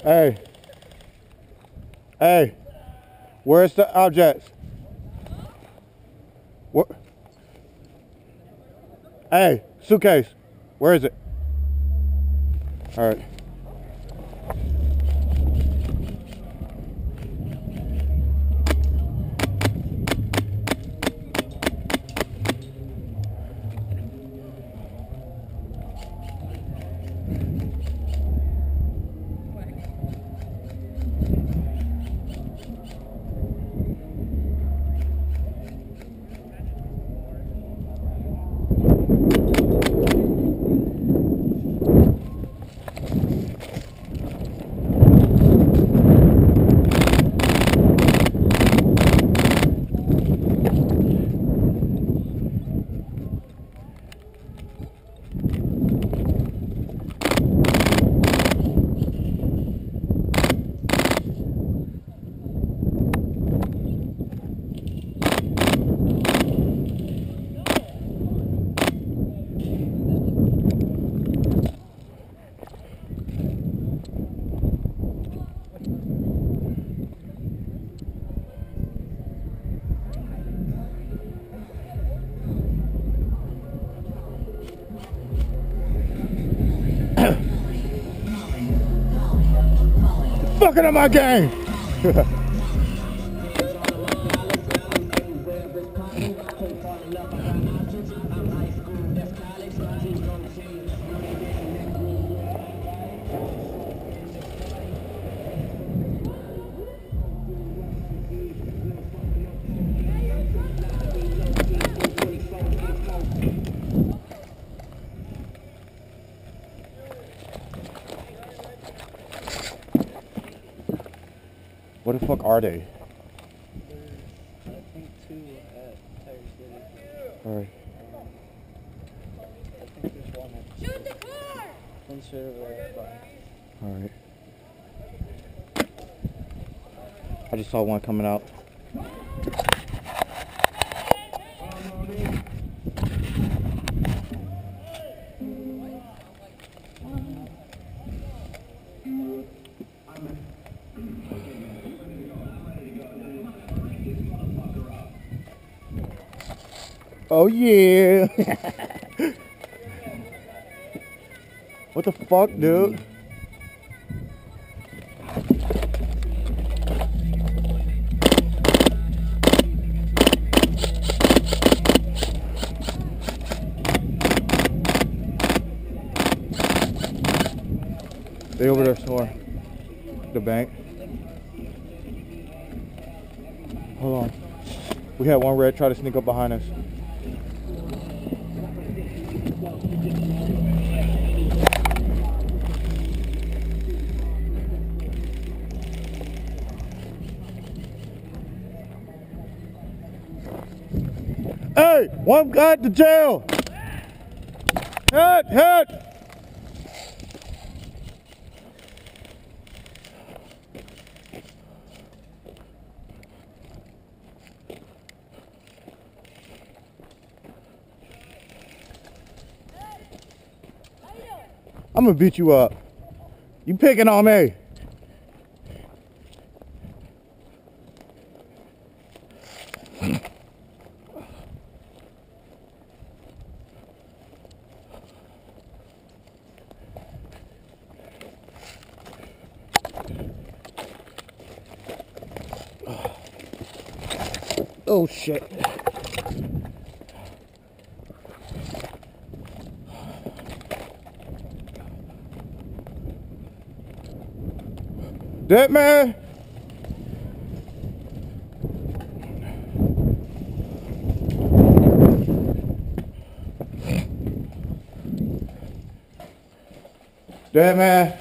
Hey. Hey. Where's the objects? What? Hey, suitcase. Where is it? All right. Fucking up my game. What the fuck are they? There's, I think, 2 at Tire City. Alright. I think there's 1 at Shoot the car! one straight over there at Barnes. Alright. I just saw one coming out. Oh yeah. What the fuck, dude? They over there somewhere. The bank. Hold on. We had one red try to sneak up behind us. Hey, one guy to jail. Hit. I'm gonna beat you up. You picking on me. Oh shit. Dead man. Dead man.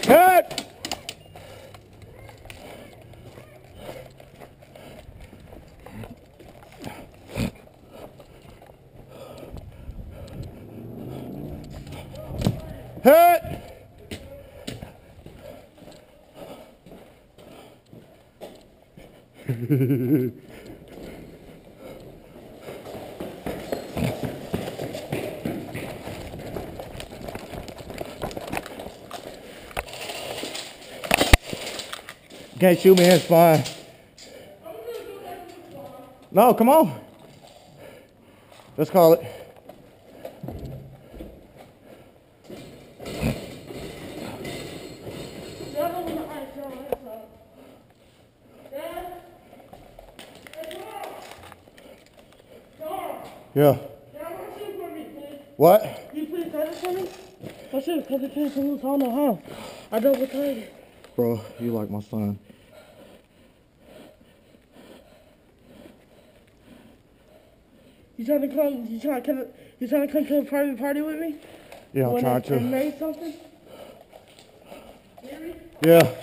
Hit! Hit! Can't shoot me, it's fine. No, come on. Let's call it. Yeah. What? You please cut it for me? I should have cut the can from loose. I don't know how. I double tied it. Bro, you like my son. You trying to come to a private party with me? Yeah, I'm trying to. And made something? Really? Yeah.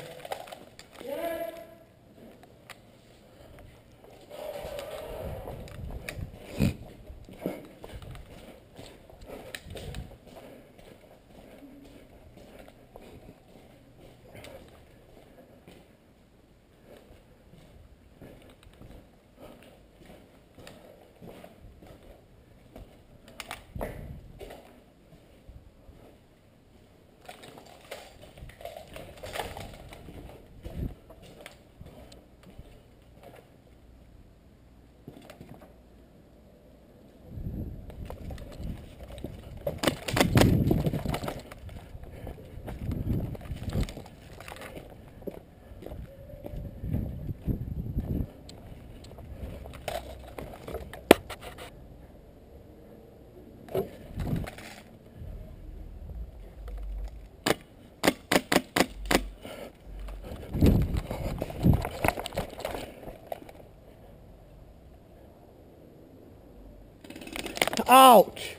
Ouch!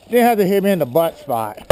Didn't have to hit me in the butt spot.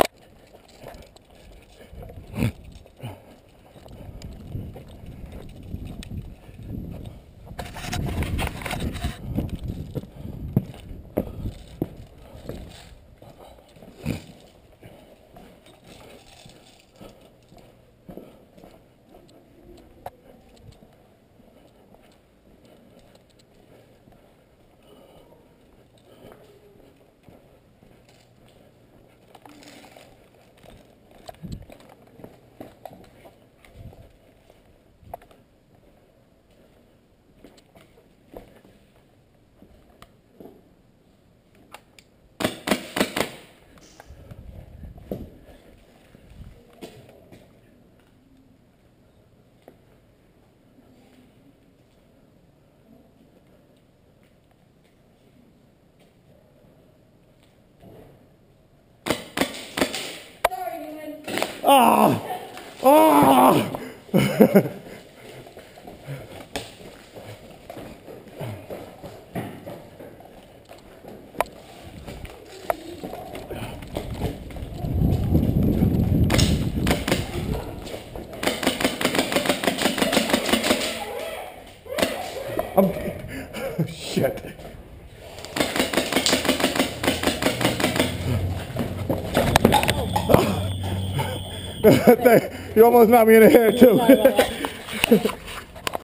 Ah! Ah! Shit. You almost knocked me in the head too.